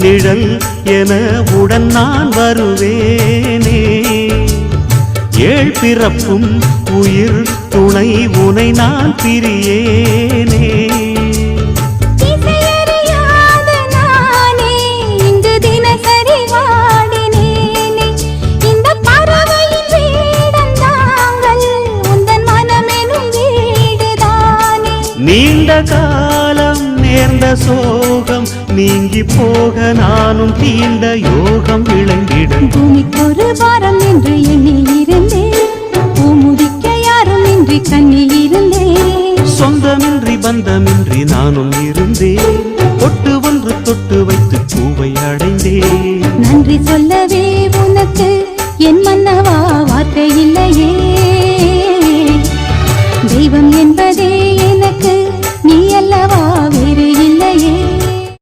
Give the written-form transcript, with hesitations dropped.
நிழல் என உடன் நான் வருவேனே. ஏழ் பிறப்பும் உயிர் துணை உனை நான் பிரியேனே. நீண்ட காலம் நேர்ந்த சோகம் நீங்கி போக நானும் தீண்ட யோகம் விளங்கிடும். பூமிக்கொரு வாரம் என்று எண்ணி இருந்தேன், பூமுதிக்க யாரும் இன்றி கண்ணி இருந்தேன். சொந்தமின்றி பந்தமின்றி நானும் இருந்தேன்.